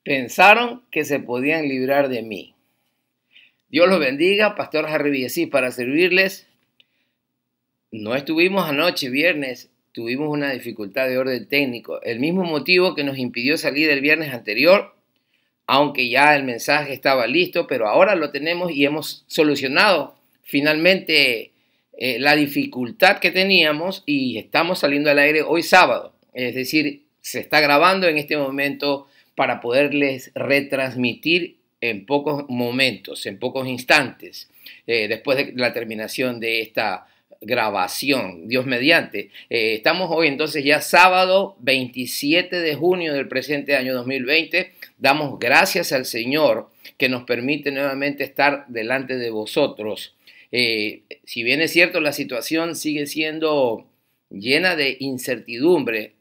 Pensaron que se podían librar de mí. Dios los bendiga, Pastor Harry Villasís, para servirles. No estuvimos anoche, viernes, tuvimos una dificultad de orden técnico. El mismo motivo que nos impidió salir el viernes anterior, aunque ya el mensaje estaba listo, pero ahora lo tenemos y hemos solucionado finalmente la dificultad que teníamos y estamos saliendo al aire hoy sábado. Es decir, se está grabando en este momento para poderles retransmitir en pocos momentos, en pocos instantes, después de la terminación de esta grabación, Dios mediante. Estamos hoy entonces ya sábado 27 de junio del presente año 2020. Damos gracias al Señor que nos permite nuevamente estar delante de vosotros. Si bien es cierto, la situación sigue siendo llena de incertidumbre,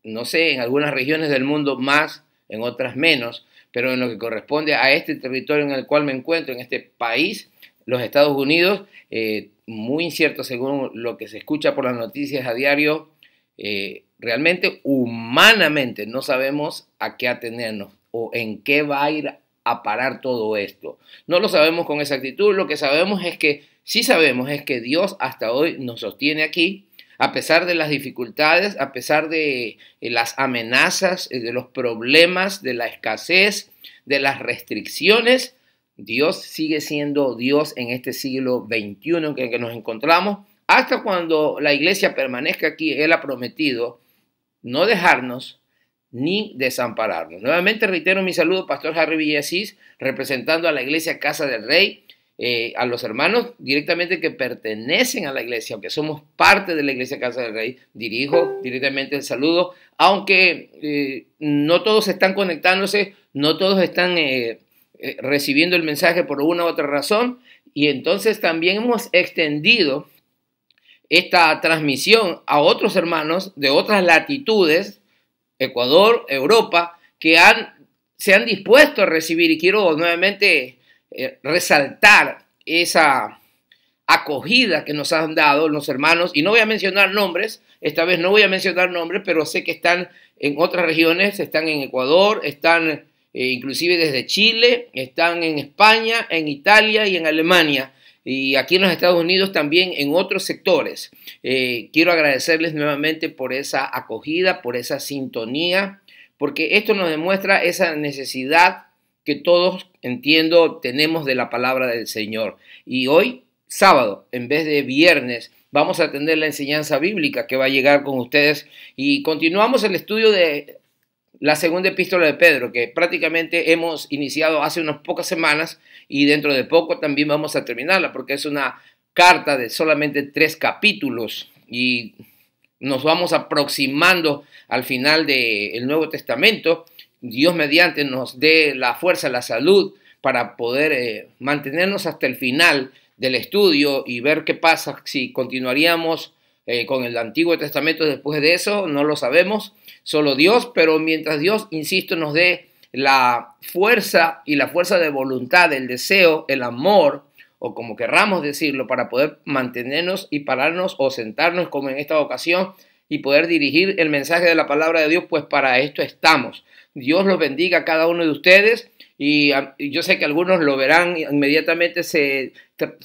no sé, en algunas regiones del mundo más, en otras menos, pero en lo que corresponde a este territorio en el cual me encuentro, en este país, los Estados Unidos, muy incierto según lo que se escucha por las noticias a diario, realmente humanamente no sabemos a qué atenernos o en qué va a ir a parar todo esto. No lo sabemos con exactitud, lo que sabemos es que, sí sabemos es que Dios hasta hoy nos sostiene aquí, a pesar de las dificultades, a pesar de las amenazas, de los problemas, de la escasez, de las restricciones. Dios sigue siendo Dios en este siglo XXI en que nos encontramos, hasta cuando la iglesia permanezca aquí. Él ha prometido no dejarnos ni desampararnos. Nuevamente reitero mi saludo, Pastor Harry Villasís, representando a la iglesia Casa del Rey, a los hermanos directamente que pertenecen a la iglesia, aunque somos parte de la iglesia Casa del Rey, dirijo directamente el saludo, aunque no todos están conectándose, no todos están recibiendo el mensaje por una u otra razón, y entonces también hemos extendido esta transmisión a otros hermanos de otras latitudes, Ecuador, Europa, que se han dispuesto a recibir, y quiero nuevamente resaltar esa acogida que nos han dado los hermanos, y no voy a mencionar nombres, esta vez no voy a mencionar nombres, pero sé que están en otras regiones, están en Ecuador, están inclusive desde Chile, están en España, en Italia y en Alemania, y aquí en los Estados Unidos también en otros sectores. Quiero agradecerles nuevamente por esa acogida, por esa sintonía, porque esto nos demuestra esa necesidad que todos, entiendo, tenemos de la palabra del Señor. Y hoy, sábado, en vez de viernes, vamos a atender la enseñanza bíblica que va a llegar con ustedes y continuamos el estudio de la segunda epístola de Pedro, que prácticamente hemos iniciado hace unas pocas semanas y dentro de poco también vamos a terminarla, porque es una carta de solamente 3 capítulos y nos vamos aproximando al final del Nuevo Testamento. Dios mediante nos dé la fuerza, la salud para poder mantenernos hasta el final del estudio y ver qué pasa si continuaríamos con el Antiguo Testamento después de eso. No lo sabemos, solo Dios, pero mientras Dios, insisto, nos dé la fuerza y la fuerza de voluntad, el deseo, el amor, o como querramos decirlo, para poder mantenernos y pararnos o sentarnos como en esta ocasión y poder dirigir el mensaje de la palabra de Dios, pues para esto estamos. Dios los bendiga a cada uno de ustedes y yo sé que algunos lo verán inmediatamente, se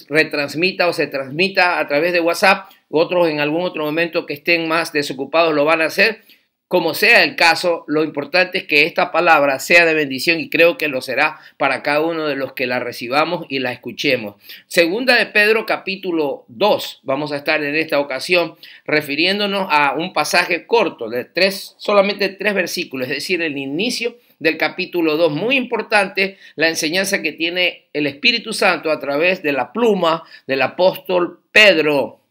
retransmita o se transmita a través de WhatsApp, otros en algún otro momento que estén más desocupados lo van a hacer. Como sea el caso, lo importante es que esta palabra sea de bendición y creo que lo será para cada uno de los que la recibamos y la escuchemos. Segunda de Pedro capítulo 2, vamos a estar en esta ocasión refiriéndonos a un pasaje corto de solamente 3 versículos, es decir, el inicio del capítulo 2. Muy importante la enseñanza que tiene el Espíritu Santo a través de la pluma del apóstol Pedro,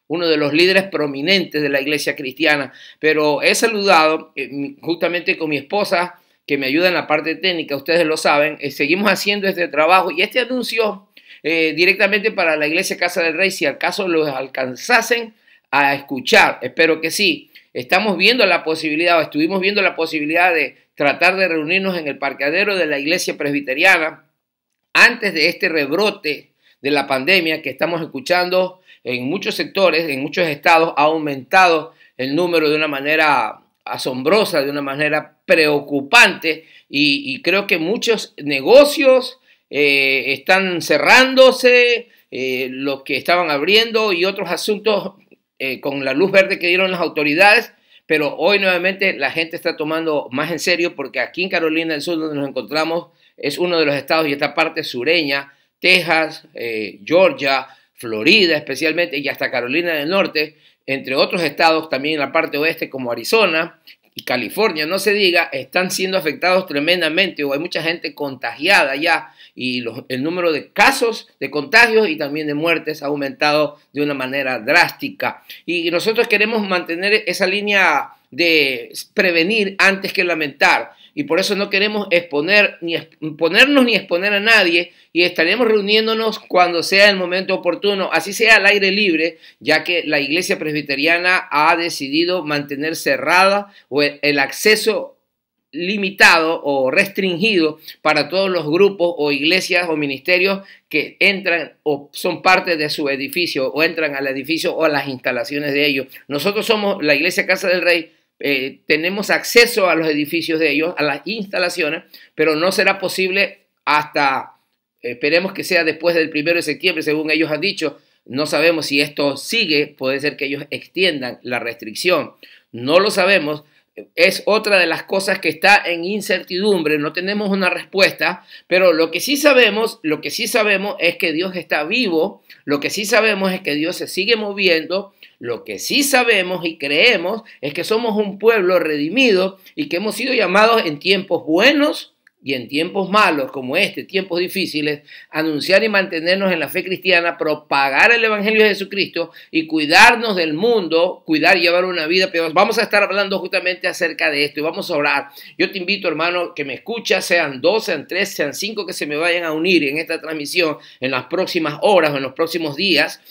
uno de los líderes prominentes de la iglesia cristiana, pero he saludado justamente con mi esposa, que me ayuda en la parte técnica, ustedes lo saben, seguimos haciendo este trabajo y este anuncio directamente para la iglesia Casa del Rey, si acaso los alcanzasen a escuchar, espero que sí. Estamos viendo la posibilidad, o estuvimos viendo la posibilidad de tratar de reunirnos en el parqueadero de la iglesia presbiteriana antes de este rebrote de la pandemia que estamos escuchando en muchos sectores, en muchos estados, ha aumentado el número de una manera asombrosa, de una manera preocupante, y creo que muchos negocios están cerrándose, los que estaban abriendo y otros asuntos con la luz verde que dieron las autoridades, pero hoy nuevamente la gente está tomando más en serio, porque aquí en Carolina del Sur, donde nos encontramos, es uno de los estados y esta parte sureña, Texas, Georgia, Florida especialmente, y hasta Carolina del Norte, entre otros estados también en la parte oeste como Arizona y California, no se diga, están siendo afectados tremendamente, o hay mucha gente contagiada ya, y el número de casos de contagios y también de muertes ha aumentado de una manera drástica. Y nosotros queremos mantener esa línea de prevenir antes que lamentar, y por eso no queremos ponernos ni exponer a nadie, y estaremos reuniéndonos cuando sea el momento oportuno, así sea al aire libre, ya que la Iglesia Presbiteriana ha decidido mantener cerrada o el acceso limitado o restringido para todos los grupos o iglesias o ministerios que entran o son parte de su edificio o entran al edificio o a las instalaciones de ellos. Nosotros somos la Iglesia Casa del Rey. Tenemos acceso a los edificios de ellos, a las instalaciones, pero no será posible hasta, esperemos que sea después del 1 de septiembre, según ellos han dicho. No sabemos si esto sigue, puede ser que ellos extiendan la restricción, no lo sabemos. Es otra de las cosas que está en incertidumbre, no tenemos una respuesta, pero lo que sí sabemos es que Dios está vivo, lo que sí sabemos es que Dios se sigue moviendo, lo que sí sabemos y creemos es que somos un pueblo redimido y que hemos sido llamados en tiempos buenos y en tiempos malos como tiempos difíciles, anunciar y mantenernos en la fe cristiana, propagar el Evangelio de Jesucristo y cuidarnos del mundo, cuidar y llevar una vida piadosa. Vamos a estar hablando justamente acerca de esto y vamos a orar. Yo te invito, hermano, que me escuchas, sean 2, sean 3, sean 5 que se me vayan a unir en esta transmisión en las próximas horas o en los próximos días.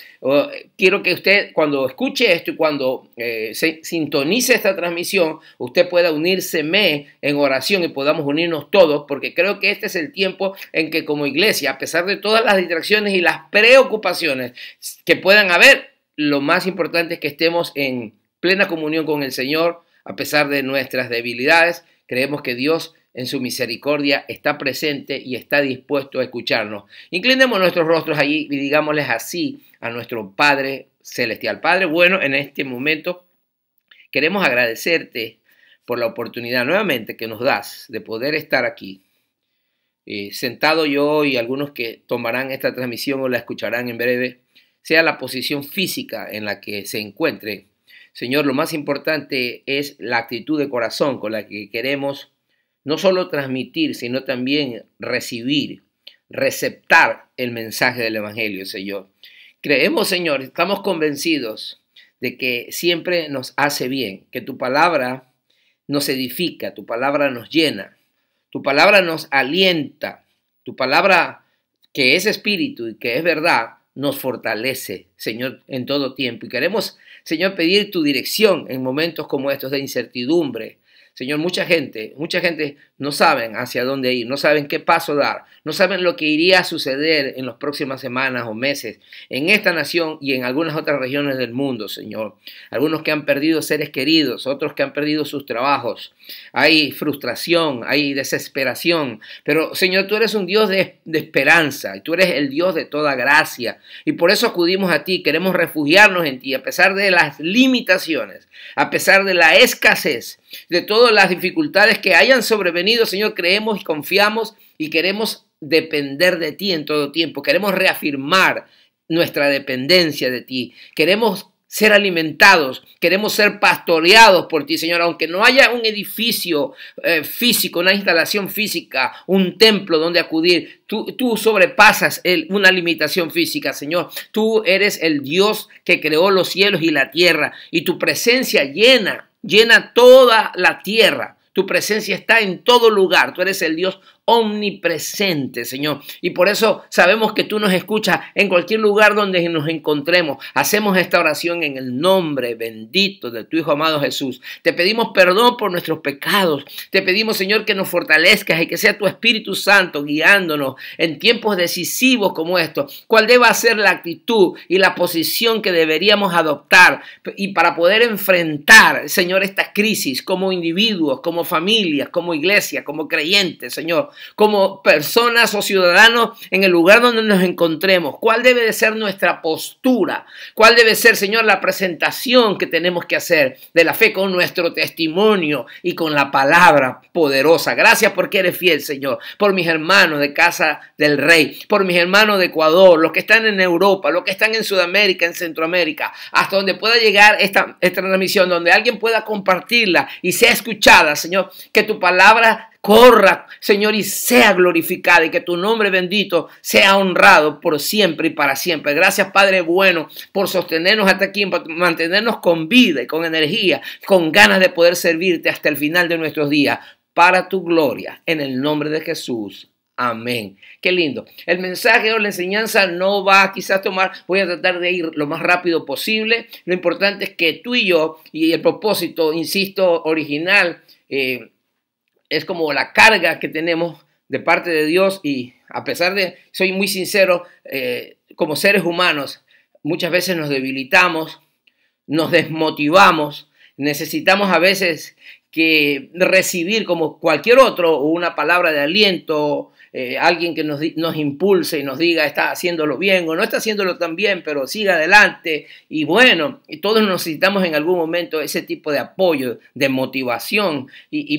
Quiero que usted, cuando escuche esto y cuando se sintonice esta transmisión, usted pueda unírseme en oración y podamos unirnos todos, porque creo que este es el tiempo en que como iglesia, a pesar de todas las distracciones y las preocupaciones que puedan haber, lo más importante es que estemos en plena comunión con el Señor, a pesar de nuestras debilidades. Creemos que Dios en su misericordia está presente y está dispuesto a escucharnos. Inclinemos nuestros rostros allí y digámosles así a nuestro Padre Celestial. Padre bueno, en este momento queremos agradecerte por la oportunidad nuevamente que nos das de poder estar aquí, sentado yo y algunos que tomarán esta transmisión o la escucharán en breve, sea la posición física en la que se encuentre. Señor, lo más importante es la actitud de corazón con la que queremos no solo transmitir, sino también recibir, receptar el mensaje del Evangelio, Señor. Creemos, Señor, estamos convencidos de que siempre nos hace bien, que tu palabra nos edifica, tu palabra nos llena, tu palabra nos alienta, tu palabra que es espíritu y que es verdad, nos fortalece, Señor, en todo tiempo. Y queremos, Señor, pedir tu dirección en momentos como estos de incertidumbre. Señor, mucha gente no saben hacia dónde ir, no saben qué paso dar, no saben lo que iría a suceder en las próximas semanas o meses en esta nación y en algunas otras regiones del mundo, Señor. Algunos que han perdido seres queridos, otros que han perdido sus trabajos. Hay frustración, hay desesperación, pero Señor, tú eres un Dios de esperanza y tú eres el Dios de toda gracia y por eso acudimos a ti, queremos refugiarnos en ti a pesar de las limitaciones, a pesar de la escasez, de todas las dificultades que hayan sobrevenido. Señor, creemos y confiamos y queremos depender de ti en todo tiempo. Queremos reafirmar nuestra dependencia de ti. Queremos ser alimentados, queremos ser pastoreados por ti, Señor, aunque no haya un edificio físico, una instalación física, un templo donde acudir. Tú sobrepasas una limitación física, Señor. Tú eres el Dios que creó los cielos y la tierra y tu presencia llena toda la tierra. Tu presencia está en todo lugar. Tú eres el Dios omnipresente, Señor. Y por eso sabemos que tú nos escuchas en cualquier lugar donde nos encontremos. Hacemos esta oración en el nombre bendito de tu Hijo amado Jesús. Te pedimos perdón por nuestros pecados. Te pedimos, Señor, que nos fortalezcas y que sea tu Espíritu Santo guiándonos en tiempos decisivos como estos. ¿Cuál deba ser la actitud y la posición que deberíamos adoptar y para poder enfrentar, Señor, esta crisis como individuos, como familias, como iglesia, como creyentes, Señor, como personas o ciudadanos en el lugar donde nos encontremos? ¿Cuál debe de ser nuestra postura? ¿Cuál debe ser, Señor, la presentación que tenemos que hacer de la fe con nuestro testimonio y con la palabra poderosa? Gracias porque eres fiel, Señor, por mis hermanos de Casa del Rey, por mis hermanos de Ecuador, los que están en Europa, los que están en Sudamérica, en Centroamérica, hasta donde pueda llegar esta transmisión, donde alguien pueda compartirla y sea escuchada, Señor, que tu palabra corra, Señor, y sea glorificada y que tu nombre bendito sea honrado por siempre y para siempre. Gracias, Padre bueno, por sostenernos hasta aquí, por mantenernos con vida y con energía, con ganas de poder servirte hasta el final de nuestros días, para tu gloria, en el nombre de Jesús. Amén. Qué lindo. El mensaje o la enseñanza no va a quizás tomar, voy a tratar de ir lo más rápido posible. Lo importante es que tú y yo, y el propósito, insisto, original, es como la carga que tenemos de parte de Dios, y a pesar de, soy muy sincero, como seres humanos, muchas veces nos debilitamos, nos desmotivamos, necesitamos a veces que recibir como cualquier otro una palabra de aliento, alguien que nos impulse y nos diga está haciéndolo bien o no está haciéndolo tan bien, pero siga adelante. Y bueno, todos necesitamos en algún momento ese tipo de apoyo, de motivación,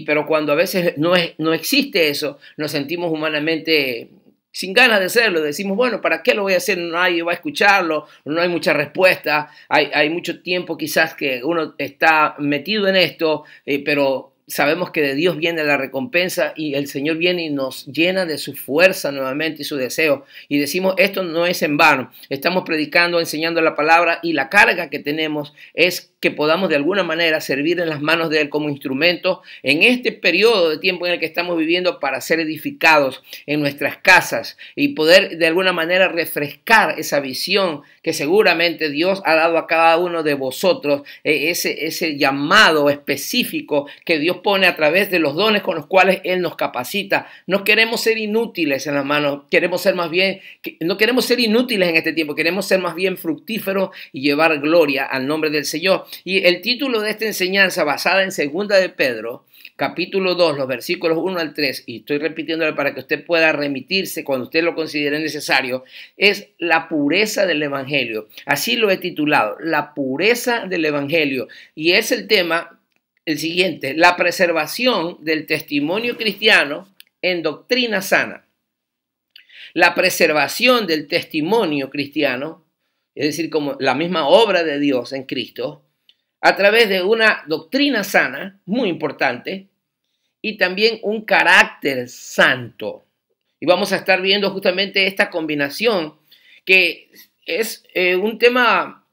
pero cuando a veces no existe eso, nos sentimos humanamente sin ganas de hacerlo. Decimos, bueno, ¿para qué lo voy a hacer? Nadie va a escucharlo, no hay mucha respuesta, hay mucho tiempo quizás que uno está metido en esto, pero sabemos que de Dios viene la recompensa y el Señor viene y nos llena de su fuerza nuevamente y su deseo. Y decimos, esto no es en vano. Estamos predicando, enseñando la palabra, y la carga que tenemos es que podamos de alguna manera servir en las manos de Él como instrumento en este periodo de tiempo en el que estamos viviendo, para ser edificados en nuestras casas y poder de alguna manera refrescar esa visión que seguramente Dios ha dado a cada uno de vosotros, ese llamado específico que Dios pone a través de los dones con los cuales Él nos capacita. No queremos ser inútiles en las manos, queremos ser más bien, no queremos ser inútiles en este tiempo, queremos ser más bien fructíferos y llevar gloria al nombre del Señor. Y el título de esta enseñanza, basada en 2 de Pedro, capítulo 2, los versículos 1 al 3, y estoy repitiéndole para que usted pueda remitirse cuando usted lo considere necesario, es la pureza del Evangelio. Así lo he titulado, la pureza del Evangelio. Y es el tema el siguiente: la preservación del testimonio cristiano en doctrina sana. La preservación del testimonio cristiano, es decir, como la misma obra de Dios en Cristo, a través de una doctrina sana, muy importante, y también un carácter santo. Y vamos a estar viendo justamente esta combinación, que es un tema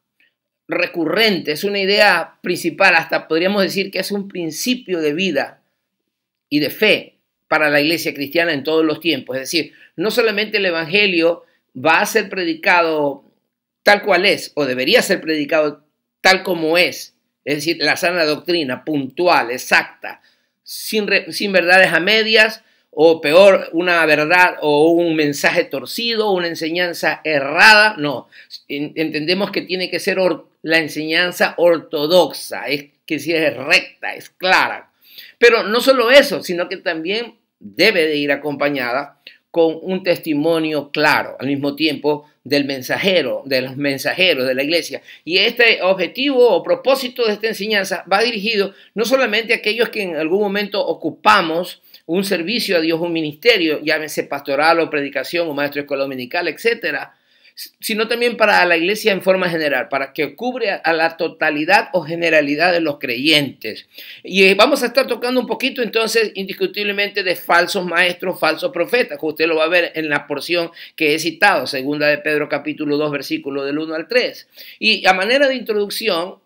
recurrente, es una idea principal, hasta podríamos decir que es un principio de vida y de fe para la iglesia cristiana en todos los tiempos. Es decir, no solamente el Evangelio va a ser predicado tal cual es, o debería ser predicado tal como es decir, la sana doctrina, puntual, exacta, sin verdades a medias, o peor, una verdad o un mensaje torcido, una enseñanza errada. No, entendemos que tiene que ser la enseñanza ortodoxa, es que si es recta, es clara. Pero no solo eso, sino que también debe de ir acompañada con un testimonio claro al mismo tiempo del mensajero, de los mensajeros de la iglesia. Y este objetivo o propósito de esta enseñanza va dirigido no solamente a aquellos que en algún momento ocupamos un servicio a Dios, un ministerio, llámese pastoral o predicación o maestro de escuela dominical, etcétera, sino también para la iglesia en forma general, para que cubre a la totalidad o generalidad de los creyentes. Y vamos a estar tocando un poquito entonces indiscutiblemente de falsos maestros, falsos profetas, que usted lo va a ver en la porción que he citado, 2 de Pedro capítulo 2, versículo del 1 al 3. Y a manera de introducción,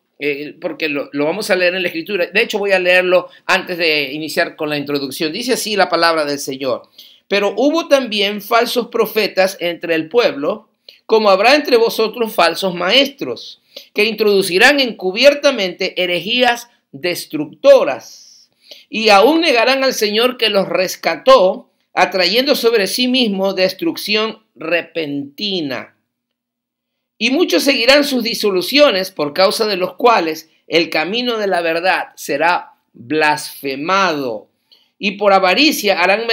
porque lo vamos a leer en la Escritura, de hecho voy a leerlo antes de iniciar con la introducción, dice así la palabra del Señor. Pero hubo también falsos profetas entre el pueblo, como habrá entre vosotros falsos maestros, que introducirán encubiertamente herejías destructoras, y aún negarán al Señor que los rescató, atrayendo sobre sí mismo destrucción repentina. Y muchos seguirán sus disoluciones, por causa de los cuales el camino de la verdad será blasfemado. Y por avaricia harán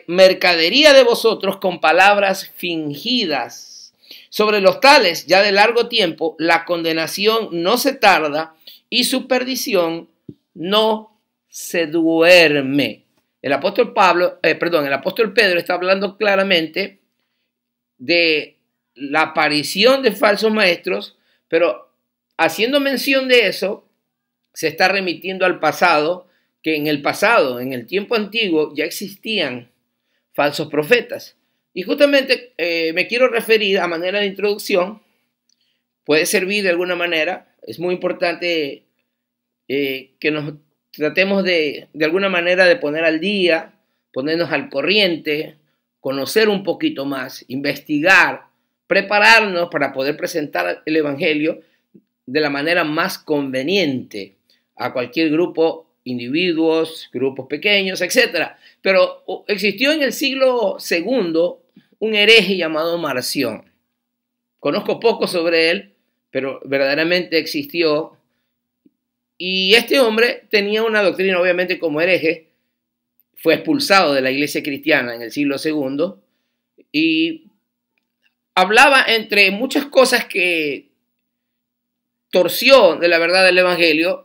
mercadería de vosotros con palabras fingidas. Sobre los tales, ya de largo tiempo, la condenación no se tarda y su perdición no se duerme. El apóstol Pedro está hablando claramente de la aparición de falsos maestros, pero haciendo mención de eso, se está remitiendo al pasado, que en el pasado, en el tiempo antiguo, ya existían falsos profetas. Y justamente me quiero referir a manera de introducción, puede servir de alguna manera, es muy importante que nos tratemos de alguna manera de poner al día, ponernos al corriente, conocer un poquito más, investigar, prepararnos para poder presentar el Evangelio de la manera más conveniente a cualquier grupo, individuos, grupos pequeños, etc. Pero existió en el siglo II un hereje llamado Marción. Conozco poco sobre él, pero verdaderamente existió. Y este hombre tenía una doctrina, obviamente como hereje, fue expulsado de la iglesia cristiana en el siglo II y hablaba, entre muchas cosas que torció de la verdad del Evangelio,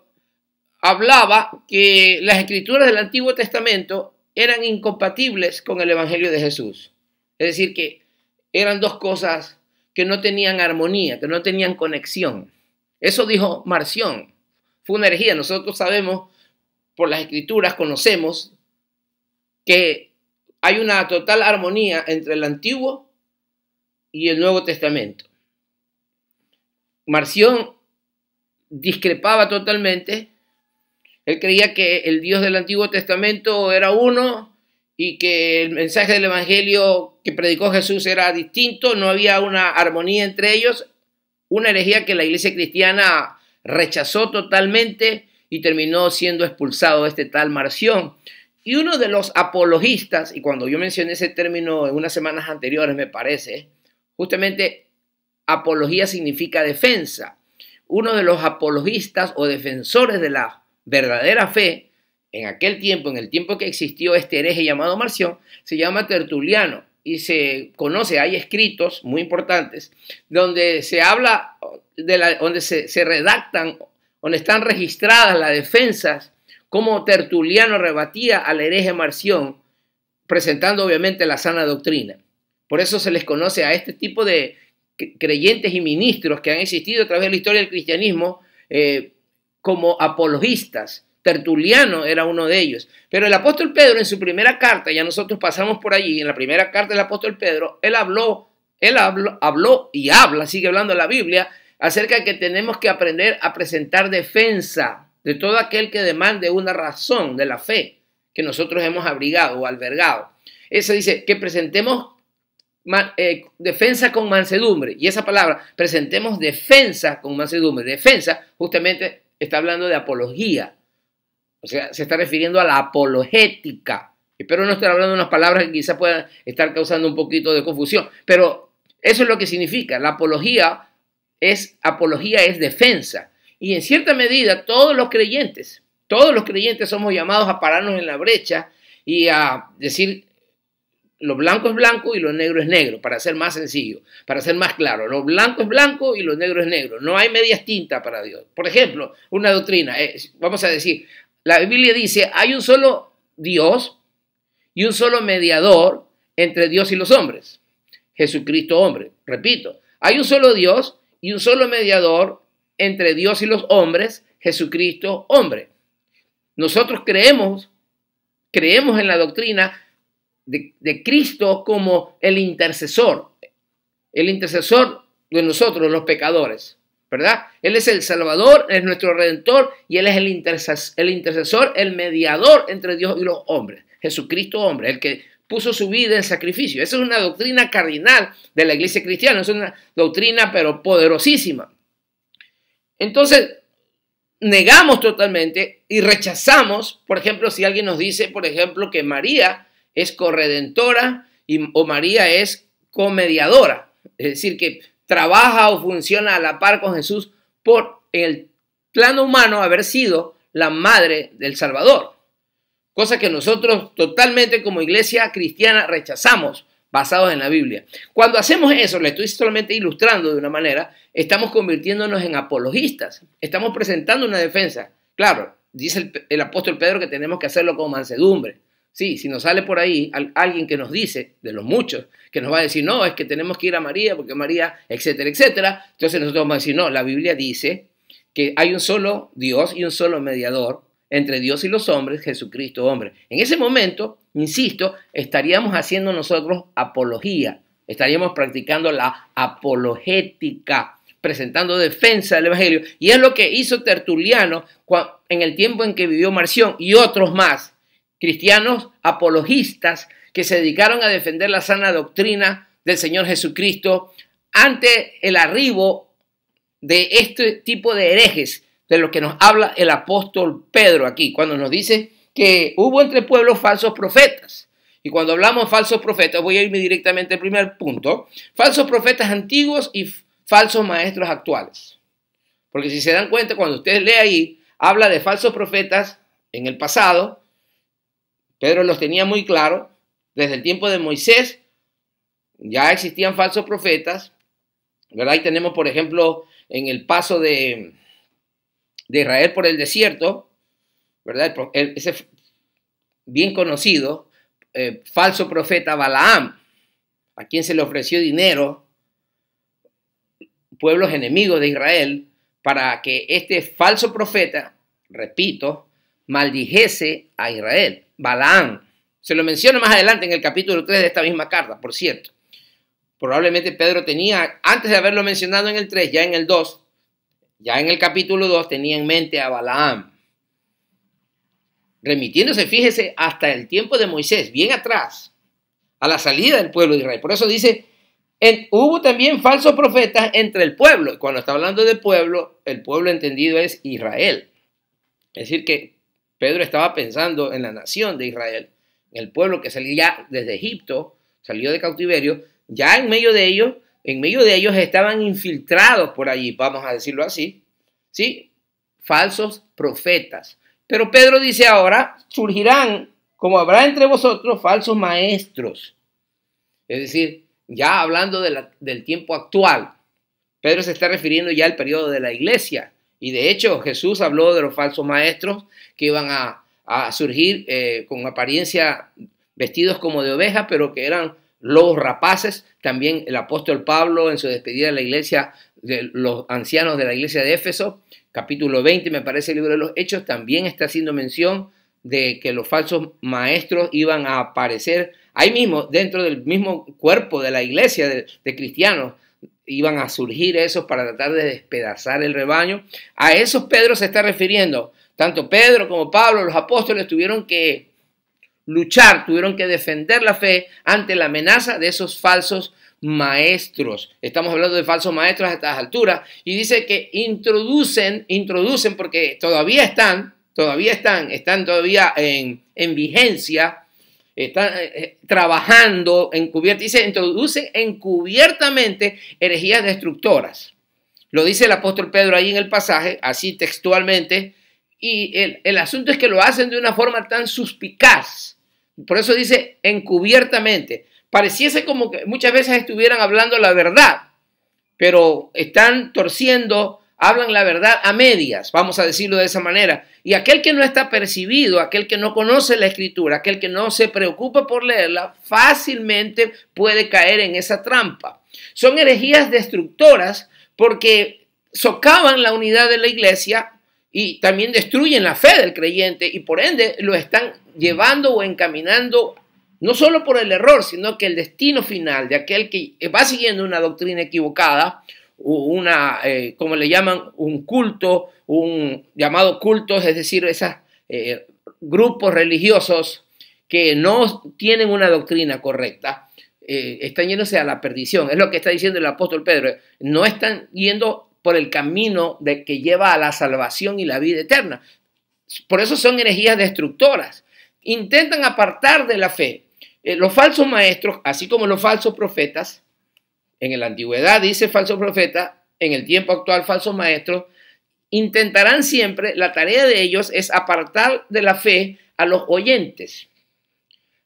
hablaba que las escrituras del Antiguo Testamento eran incompatibles con el Evangelio de Jesús. Es decir, que eran dos cosas que no tenían armonía, que no tenían conexión. Eso dijo Marción. Fue una herejía. Nosotros sabemos, por las escrituras, conocemos que hay una total armonía entre el Antiguo y el Nuevo Testamento. Marción discrepaba totalmente. Él creía que el Dios del Antiguo Testamento era uno y que el mensaje del Evangelio que predicó Jesús era distinto, no había una armonía entre ellos, una herejía que la iglesia cristiana rechazó totalmente y terminó siendo expulsado este tal Marción. Y uno de los apologistas, y cuando yo mencioné ese término en unas semanas anteriores, me parece, justamente apología significa defensa. Uno de los apologistas o defensores de la verdadera fe, en aquel tiempo, en el tiempo que existió este hereje llamado Marción, se llama Tertuliano y se conoce, hay escritos muy importantes donde se habla, donde se redactan, donde están registradas las defensas, cómo Tertuliano rebatía al hereje Marción, presentando obviamente la sana doctrina. Por eso se les conoce a este tipo de creyentes y ministros que han existido a través de la historia del cristianismo como apologistas. Tertuliano era uno de ellos. Pero el apóstol Pedro en su primera carta, ya nosotros pasamos por allí, en la primera carta del apóstol Pedro, él habló y habla, sigue hablando la Biblia, acerca de que tenemos que aprender a presentar defensa de todo aquel que demande una razón de la fe que nosotros hemos abrigado o albergado. Eso dice que presentemos defensa con mansedumbre. Y esa palabra, presentemos defensa con mansedumbre. Defensa justamente está hablando de apología. O sea, se está refiriendo a la apologética. Espero no estar hablando de unas palabras que quizás puedan estar causando un poquito de confusión. Pero eso es lo que significa. La apología es defensa. Y en cierta medida todos los creyentes somos llamados a pararnos en la brecha y a decir lo blanco es blanco y lo negro es negro, para ser más sencillo, para ser más claro. Lo blanco es blanco y lo negro es negro. No hay medias tintas para Dios. Por ejemplo, una doctrina, vamos a decir, la Biblia dice, hay un solo Dios y un solo mediador entre Dios y los hombres. Jesucristo hombre. Repito, hay un solo Dios y un solo mediador entre Dios y los hombres, Jesucristo hombre. Nosotros creemos en la doctrina de Cristo como el intercesor de nosotros, los pecadores, ¿verdad? Él es el Salvador, es nuestro Redentor y Él es el intercesor, el mediador entre Dios y los hombres. Jesucristo hombre, el que puso su vida en sacrificio. Esa es una doctrina cardinal de la iglesia cristiana, es una doctrina pero poderosísima. Entonces, negamos totalmente y rechazamos, por ejemplo, si alguien nos dice, por ejemplo, que María es corredentora o María es comediadora, es decir, que trabaja o funciona a la par con Jesús por el plano humano haber sido la madre del Salvador, cosa que nosotros totalmente como iglesia cristiana rechazamos, basados en la Biblia. Cuando hacemos eso, le estoy solamente ilustrando de una manera, estamos convirtiéndonos en apologistas, estamos presentando una defensa. Claro, dice el apóstol Pedro que tenemos que hacerlo con mansedumbre. Sí, si nos sale por ahí alguien que nos dice, de los muchos, que nos va a decir, no, es que tenemos que ir a María, porque María, etcétera, etcétera, entonces nosotros vamos a decir, no, la Biblia dice que hay un solo Dios y un solo mediador entre Dios y los hombres, Jesucristo hombre. En ese momento, insisto, estaríamos haciendo nosotros apología, estaríamos practicando la apologética, presentando defensa del Evangelio, y es lo que hizo Tertuliano en el tiempo en que vivió Marción y otros más, cristianos apologistas que se dedicaron a defender la sana doctrina del Señor Jesucristo ante el arribo de este tipo de herejes, de lo que nos habla el apóstol Pedro aquí, cuando nos dice que hubo entre pueblos falsos profetas. Y cuando hablamos de falsos profetas, voy a irme directamente al primer punto, falsos profetas antiguos y falsos maestros actuales. Porque si se dan cuenta, cuando ustedes leen ahí, habla de falsos profetas en el pasado, Pedro los tenía muy claro, desde el tiempo de Moisés ya existían falsos profetas, ¿verdad? Y tenemos, por ejemplo, en el paso de Israel por el desierto, ¿verdad? Ese bien conocido falso profeta Balaam, a quien se le ofreció dinero, pueblos enemigos de Israel, para que este falso profeta, repito, maldijese a Israel. Balaam, se lo menciona más adelante en el capítulo 3 de esta misma carta, por cierto. Probablemente Pedro tenía, antes de haberlo mencionado en el 3, ya en el 2, ya en el capítulo 2 tenía en mente a Balaam, remitiéndose, fíjese, hasta el tiempo de Moisés, bien atrás, a la salida del pueblo de Israel. Por eso dice, hubo también falsos profetas entre el pueblo. Y cuando está hablando de pueblo, el pueblo entendido es Israel. Es decir, que Pedro estaba pensando en la nación de Israel, en el pueblo que salía desde Egipto, salió de cautiverio, ya en medio de ellos estaban infiltrados por allí, vamos a decirlo así, ¿sí? Falsos profetas. Pero Pedro dice ahora, surgirán, como habrá entre vosotros, falsos maestros. Es decir, ya hablando del tiempo actual, Pedro se está refiriendo ya al periodo de la iglesia. Y de hecho, Jesús habló de los falsos maestros que iban a surgir con apariencia vestidos como de oveja, pero que eran lobos rapaces. También el apóstol Pablo en su despedida de la iglesia, de los ancianos de la iglesia de Éfeso, capítulo 20, me parece el libro de los Hechos, también está haciendo mención de que los falsos maestros iban a aparecer ahí mismo, dentro del mismo cuerpo de la iglesia de cristianos, iban a surgir esos para tratar de despedazar el rebaño. A esos Pedro se está refiriendo. Tanto Pedro como Pablo, los apóstoles, tuvieron que luchar, tuvieron que defender la fe ante la amenaza de esos falsos maestros. Estamos hablando de falsos maestros a estas alturas, y dice que introducen porque todavía están en vigencia, están trabajando encubierta. Dice, introducen encubiertamente herejías destructoras. Lo dice el apóstol Pedro ahí en el pasaje, así textualmente, y el asunto es que lo hacen de una forma tan suspicaz. Por eso dice encubiertamente. Pareciese como que muchas veces estuvieran hablando la verdad, pero están torciendo, hablan la verdad a medias, vamos a decirlo de esa manera. Y aquel que no está percibido, aquel que no conoce la Escritura, aquel que no se preocupa por leerla, fácilmente puede caer en esa trampa. Son herejías destructoras porque socavan la unidad de la iglesia y también destruyen la fe del creyente, y por ende lo están llevando o encaminando no solo por el error, sino que el destino final de aquel que va siguiendo una doctrina equivocada, como le llaman, un culto, un llamado cultos, es decir, esos grupos religiosos que no tienen una doctrina correcta, están yéndose a la perdición. Es lo que está diciendo el apóstol Pedro. No están yendo por el camino que lleva a la salvación y la vida eterna. Por eso son herejías destructoras. Intentan apartar de la fe. Los falsos maestros, así como los falsos profetas, en la antigüedad dice falso profeta, en el tiempo actual falsos maestros, intentarán siempre, la tarea de ellos es apartar de la fe a los oyentes.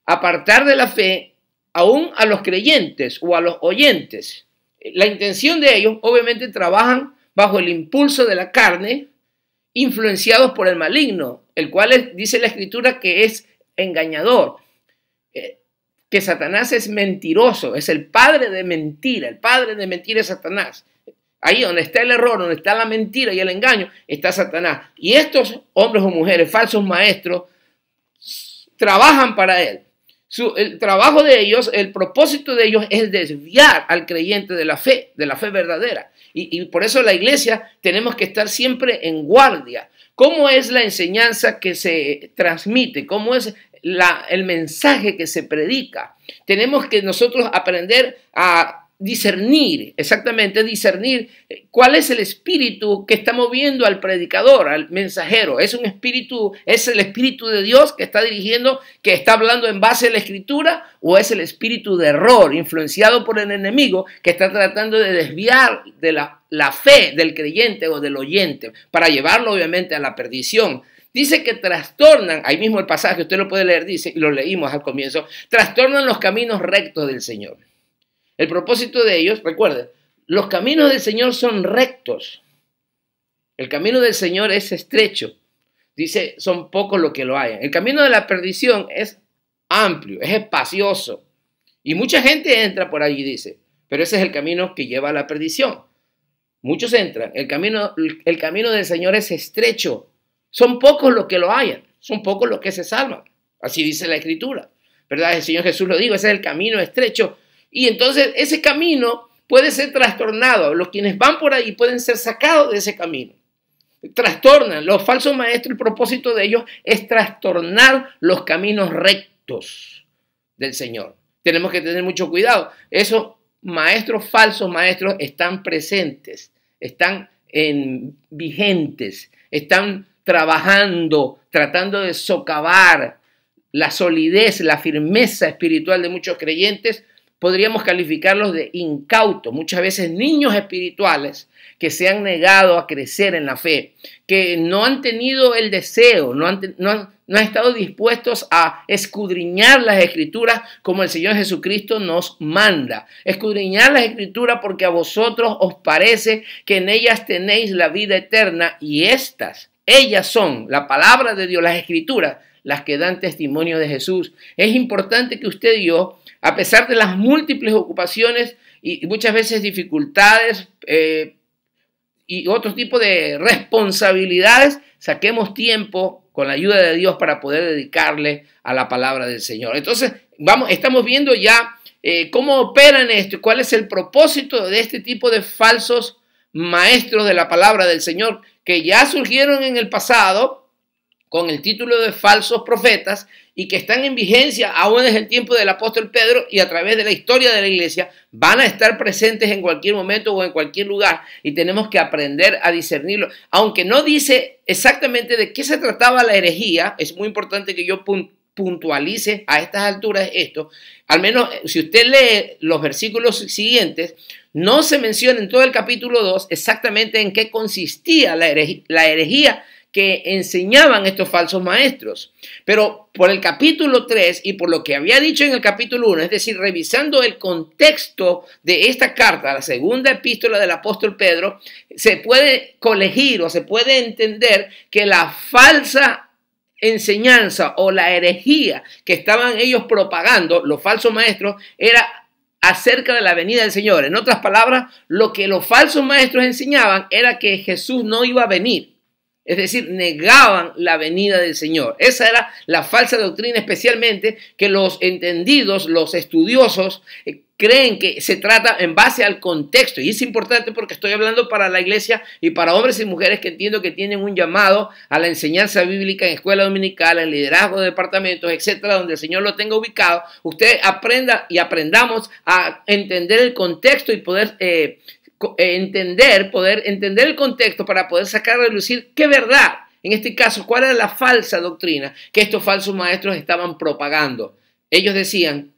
Apartar de la fe aún a los creyentes o a los oyentes. La intención de ellos, obviamente, trabajan bajo el impulso de la carne, influenciados por el maligno, el cual dice la Escritura que es engañador, que Satanás es mentiroso, es el padre de mentira. El padre de mentira es Satanás. Ahí donde está el error, donde está la mentira y el engaño, está Satanás. Y estos hombres o mujeres, falsos maestros, trabajan para él. El trabajo de ellos, el propósito de ellos es desviar al creyente de la fe verdadera. Y por eso la iglesia tenemos que estar siempre en guardia. ¿Cómo es la enseñanza que se transmite? ¿Cómo es el mensaje que se predica? Tenemos que nosotros aprender a discernir, exactamente discernir cuál es el espíritu que está moviendo al predicador, al mensajero. ¿Es un espíritu, es el espíritu de Dios que está dirigiendo, que está hablando en base a la Escritura, o es el espíritu de error influenciado por el enemigo que está tratando de desviar de la fe del creyente o del oyente para llevarlo obviamente a la perdición? Dice que trastornan, ahí mismo el pasaje, usted lo puede leer, dice, y lo leímos al comienzo, trastornan los caminos rectos del Señor. El propósito de ellos, recuerden, los caminos del Señor son rectos. El camino del Señor es estrecho. Dice, son pocos los que lo hayan. El camino de la perdición es amplio, es espacioso. Y mucha gente entra por allí, dice, pero ese es el camino que lleva a la perdición. Muchos entran. El camino del Señor es estrecho. Son pocos los que lo hayan. Son pocos los que se salvan. Así dice la Escritura, ¿verdad? El Señor Jesús lo dijo, ese es el camino estrecho. Y entonces ese camino puede ser trastornado. Los quienes van por ahí pueden ser sacados de ese camino. Trastornan. Los falsos maestros, el propósito de ellos es trastornar los caminos rectos del Señor. Tenemos que tener mucho cuidado. Esos maestros, falsos maestros, están presentes, están vigentes, están trabajando, tratando de socavar la solidez, la firmeza espiritual de muchos creyentes. Podríamos calificarlos de incautos, muchas veces niños espirituales que se han negado a crecer en la fe, que no han tenido el deseo, no han estado dispuestos a escudriñar las Escrituras como el Señor Jesucristo nos manda. Escudriñar las Escrituras porque a vosotros os parece que en ellas tenéis la vida eterna y ellas son la palabra de Dios, las Escrituras, las que dan testimonio de Jesús. Es importante que usted y yo, a pesar de las múltiples ocupaciones y muchas veces dificultades y otro tipo de responsabilidades, saquemos tiempo con la ayuda de Dios para poder dedicarle a la palabra del Señor. Entonces, estamos viendo ya cómo operan esto, cuál es el propósito de este tipo de falsos maestros de la palabra del Señor, que ya surgieron en el pasado con el título de falsos profetas y que están en vigencia aún desde el tiempo del apóstol Pedro, y a través de la historia de la iglesia van a estar presentes en cualquier momento o en cualquier lugar, y tenemos que aprender a discernirlo. Aunque no dice exactamente de qué se trataba la herejía, es muy importante que yo puntualice a estas alturas esto. Al menos si usted lee los versículos siguientes, no se menciona en todo el capítulo 2 exactamente en qué consistía la herejía que enseñaban estos falsos maestros. Pero por el capítulo 3 y por lo que había dicho en el capítulo 1, es decir, revisando el contexto de esta carta, la segunda epístola del apóstol Pedro, se puede colegir o se puede entender que la falsa enseñanza o la herejía que estaban ellos propagando, los falsos maestros, era acerca de la venida del Señor. En otras palabras, lo que los falsos maestros enseñaban era que Jesús no iba a venir. Es decir, negaban la venida del Señor. Esa era la falsa doctrina, especialmente que los entendidos, los estudiosos, creen que se trata en base al contexto. Y es importante porque estoy hablando para la iglesia y para hombres y mujeres que entiendo que tienen un llamado a la enseñanza bíblica en escuela dominical, en liderazgo de departamentos, etcétera, donde el Señor lo tenga ubicado. Usted aprenda y aprendamos a entender el contexto y poder poder entender el contexto para poder sacar a relucir qué verdad, en este caso, cuál era la falsa doctrina que estos falsos maestros estaban propagando. Ellos decían,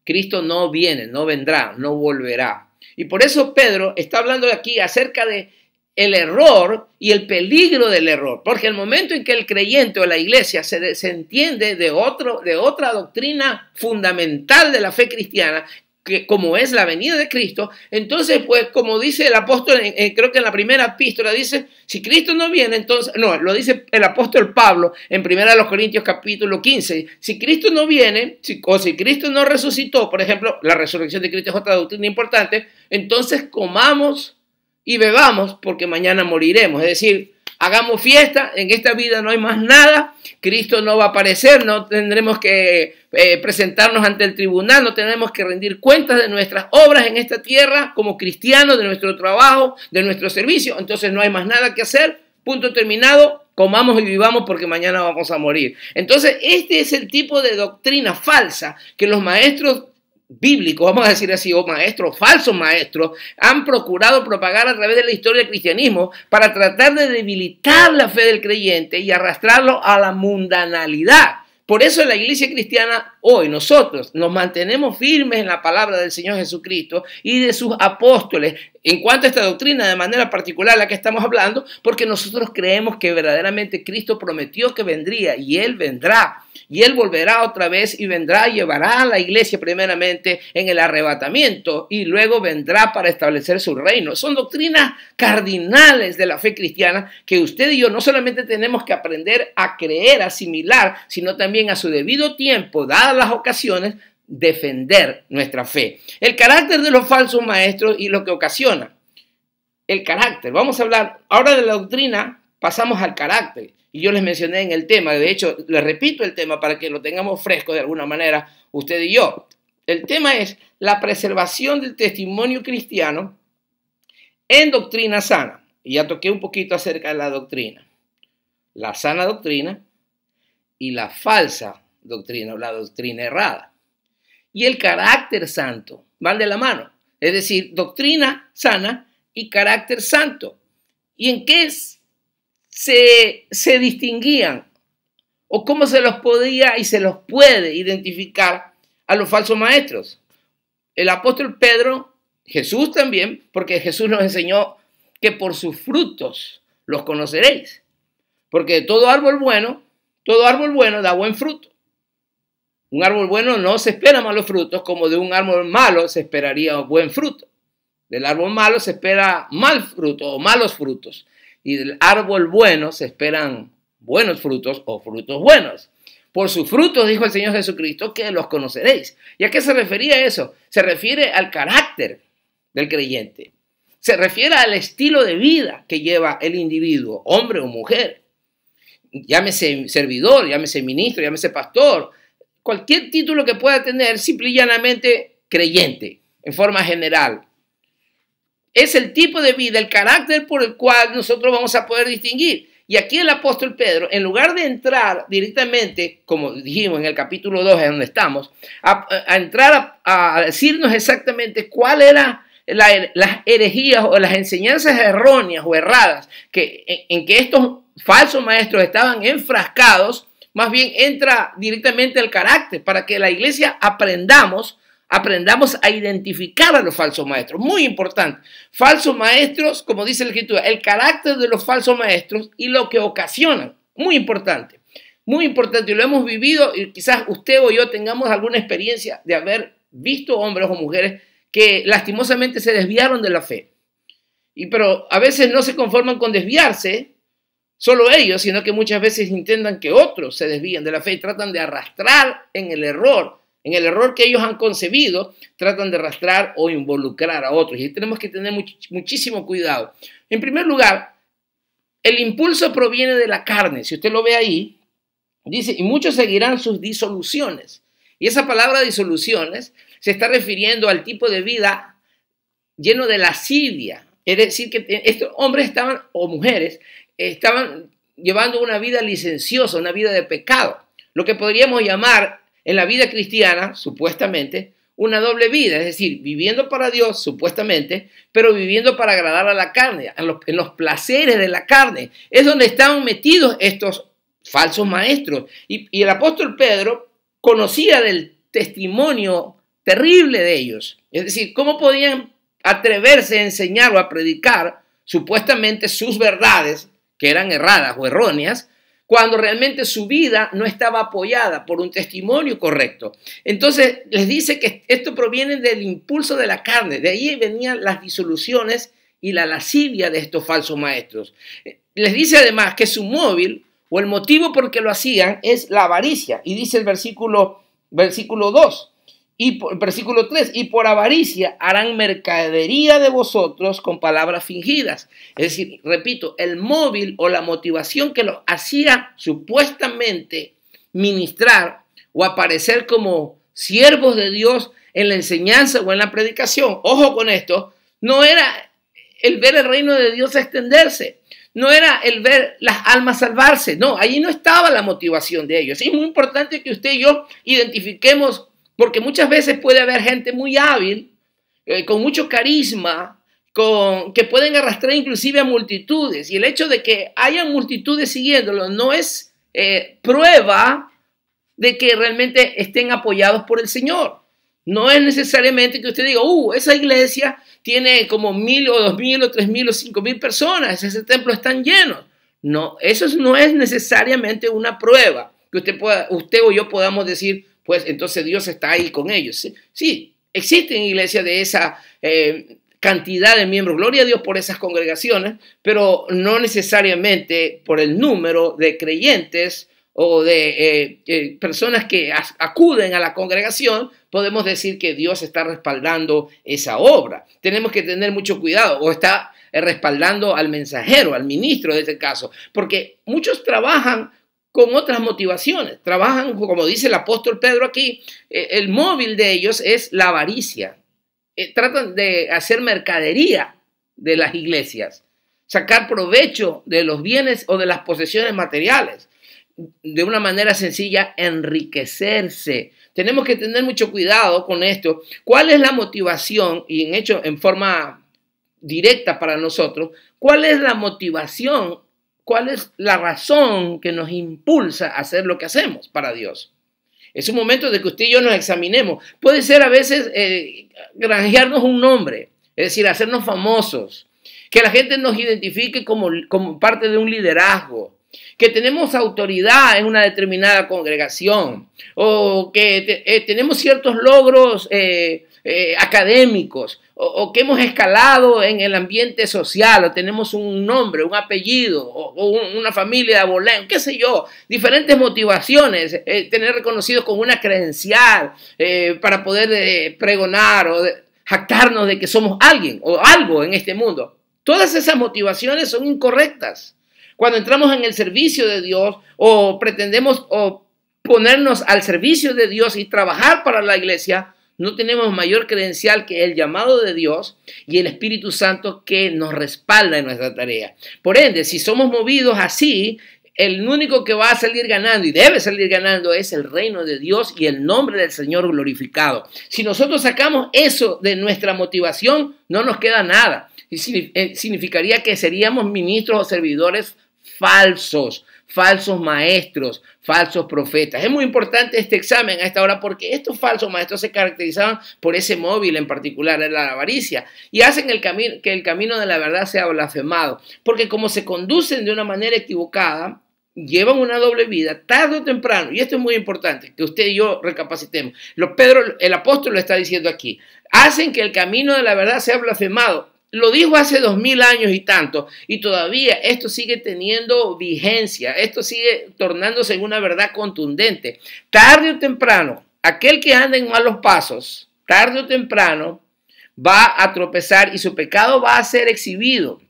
Cristo no viene, no vendrá, no volverá. Y por eso Pedro está hablando aquí acerca de el error y el peligro del error, porque el momento en que el creyente o la iglesia se desentiende de otra doctrina fundamental de la fe cristiana, que como es la venida de Cristo, entonces pues como dice el apóstol, creo que en la primera epístola dice, si Cristo no viene, entonces, no, lo dice el apóstol Pablo en 1 Corintios capítulo 15, si Cristo no viene, si Cristo no resucitó, por ejemplo, la resurrección de Cristo es otra doctrina importante, entonces comamos y bebamos porque mañana moriremos, es decir, hagamos fiesta, en esta vida no hay más nada, Cristo no va a aparecer, no tendremos que presentarnos ante el tribunal, no tenemos que rendir cuentas de nuestras obras en esta tierra como cristianos, de nuestro trabajo, de nuestro servicio, entonces no hay más nada que hacer, punto terminado, comamos y vivamos porque mañana vamos a morir. Entonces este es el tipo de doctrina falsa que los maestros bíblicos, vamos a decir así, o maestros, falsos maestros, han procurado propagar a través de la historia del cristianismo para tratar de debilitar la fe del creyente y arrastrarlo a la mundanalidad. Por eso en la iglesia cristiana hoy nosotros nos mantenemos firmes en la palabra del Señor Jesucristo y de sus apóstoles en cuanto a esta doctrina de manera particular la que estamos hablando, porque nosotros creemos que verdaderamente Cristo prometió que vendría y Él vendrá. Y Él volverá otra vez y vendrá y llevará a la iglesia primeramente en el arrebatamiento y luego vendrá para establecer su reino. Son doctrinas cardinales de la fe cristiana que usted y yo no solamente tenemos que aprender a creer, asimilar, sino también a su debido tiempo, dadas las ocasiones, defender nuestra fe. El carácter de los falsos maestros y lo que ocasiona. El carácter. Vamos a hablar ahora de la doctrina, pasamos al carácter. Y yo les mencioné en el tema, de hecho, les repito el tema para que lo tengamos fresco de alguna manera, usted y yo. El tema es la preservación del testimonio cristiano en doctrina sana. Y ya toqué un poquito acerca de la doctrina. La sana doctrina y la falsa doctrina, o la doctrina errada. Y el carácter santo van de la mano. Es decir, doctrina sana y carácter santo. ¿Y en qué se distinguían? ¿O cómo se los podía y se los puede identificar a los falsos maestros? El apóstol Pedro, Jesús también, porque Jesús nos enseñó que por sus frutos los conoceréis. Porque todo árbol bueno da buen fruto. Un árbol bueno no se espera malos frutos, como de un árbol malo se esperaría buen fruto. Del árbol malo se espera mal fruto o malos frutos. Y del árbol bueno se esperan buenos frutos o frutos buenos. Por sus frutos, dijo el Señor Jesucristo, que los conoceréis. ¿Y a qué se refería eso? Se refiere al carácter del creyente. Se refiere al estilo de vida que lleva el individuo, hombre o mujer. Llámese servidor, llámese ministro, llámese pastor. Cualquier título que pueda tener, simple y llanamente creyente, en forma general. Es el tipo de vida, el carácter por el cual nosotros vamos a poder distinguir. Y aquí el apóstol Pedro, en lugar de entrar directamente, como dijimos en el capítulo 2, en donde estamos, a entrar a decirnos exactamente cuál era las herejías o las enseñanzas erróneas o erradas en que estos falsos maestros estaban enfrascados, más bien entra directamente al carácter para que la iglesia aprendamos a identificar a los falsos maestros. Muy importante. Falsos maestros, como dice la Escritura, el carácter de los falsos maestros y lo que ocasionan. Muy importante. Muy importante. Y lo hemos vivido y quizás usted o yo tengamos alguna experiencia de haber visto hombres o mujeres que lastimosamente se desviaron de la fe. Pero a veces no se conforman con desviarse, solo ellos, sino que muchas veces intentan que otros se desvíen de la fe y tratan de arrastrar en el error que ellos han concebido, tratan de arrastrar o involucrar a otros. Y tenemos que tener muchísimo cuidado. En primer lugar, el impulso proviene de la carne. Si usted lo ve ahí, dice, y muchos seguirán sus disoluciones. Y esa palabra disoluciones se está refiriendo al tipo de vida lleno de lascivia. Es decir, que estos hombres estaban, o mujeres, estaban llevando una vida licenciosa, una vida de pecado. Lo que podríamos llamar en la vida cristiana, supuestamente, una doble vida. Es decir, viviendo para Dios, supuestamente, pero viviendo para agradar a la carne, en los placeres de la carne. Es donde estaban metidos estos falsos maestros. Y el apóstol Pedro conocía del testimonio terrible de ellos. Es decir, cómo podían atreverse a enseñar o a predicar supuestamente sus verdades, que eran erradas o erróneas, cuando realmente su vida no estaba apoyada por un testimonio correcto. Entonces les dice que esto proviene del impulso de la carne. De ahí venían las disoluciones y la lascivia de estos falsos maestros. Les dice además que su móvil o el motivo por el que lo hacían es la avaricia. Y dice el versículo 2. Versículo 3, y por avaricia harán mercadería de vosotros con palabras fingidas. Es decir, repito, el móvil o la motivación que los hacía supuestamente ministrar o aparecer como siervos de Dios en la enseñanza o en la predicación. Ojo con esto, no era el ver el reino de Dios extenderse, no era el ver las almas salvarse, no, allí no estaba la motivación de ellos. Es muy importante que usted y yo identifiquemos, porque muchas veces puede haber gente muy hábil, con mucho carisma, que pueden arrastrar inclusive a multitudes. Y el hecho de que haya multitudes siguiéndolo no es prueba de que realmente estén apoyados por el Señor. No es necesariamente que usted diga, esa iglesia tiene como 1,000 o 2,000 o 3,000 o 5,000 personas, ese templo están llenos. No, eso no es necesariamente una prueba que usted o yo podamos decir, pues entonces Dios está ahí con ellos. Sí, existen iglesias de esa cantidad de miembros. Gloria a Dios por esas congregaciones, pero no necesariamente por el número de creyentes o de personas que acuden a la congregación, podemos decir que Dios está respaldando esa obra. Tenemos que tener mucho cuidado, o está respaldando al mensajero, al ministro de este caso, porque muchos trabajan con otras motivaciones. Trabajan, como dice el apóstol Pedro aquí, el móvil de ellos es la avaricia. Tratan de hacer mercadería de las iglesias, sacar provecho de los bienes o de las posesiones materiales. De una manera sencilla, enriquecerse. Tenemos que tener mucho cuidado con esto. ¿Cuál es la motivación? Y en forma directa para nosotros, ¿cuál es la motivación? ¿Cuál es la razón que nos impulsa a hacer lo que hacemos para Dios? Es un momento de que usted y yo nos examinemos. Puede ser a veces granjearnos un nombre, es decir, hacernos famosos, que la gente nos identifique como parte de un liderazgo, que tenemos autoridad en una determinada congregación, o que tenemos ciertos logros académicos, o que hemos escalado en el ambiente social, o tenemos un nombre, un apellido, o una familia de abolengo, qué sé yo, diferentes motivaciones, tener reconocidos con una credencial para poder pregonar o jactarnos de que somos alguien o algo en este mundo. Todas esas motivaciones son incorrectas. Cuando entramos en el servicio de Dios o pretendemos ponernos al servicio de Dios y trabajar para la iglesia, no tenemos mayor credencial que el llamado de Dios y el Espíritu Santo que nos respalda en nuestra tarea. Por ende, si somos movidos así, el único que va a salir ganando y debe salir ganando es el reino de Dios y el nombre del Señor glorificado. Si nosotros sacamos eso de nuestra motivación, no nos queda nada. Y significaría que seríamos ministros o servidores falsos maestros, falsos profetas. Es muy importante este examen a esta hora porque estos falsos maestros se caracterizaban por ese móvil en particular, en la avaricia, y hacen que el camino de la verdad sea blasfemado, porque como se conducen de una manera equivocada, llevan una doble vida, tarde o temprano, y esto es muy importante, que usted y yo recapacitemos. El apóstol lo está diciendo aquí, hacen que el camino de la verdad sea blasfemado. Lo dijo hace 2000 años y tanto, y todavía esto sigue teniendo vigencia, esto sigue tornándose en una verdad contundente. Tarde o temprano, aquel que anda en malos pasos, tarde o temprano va a tropezar y su pecado va a ser exhibido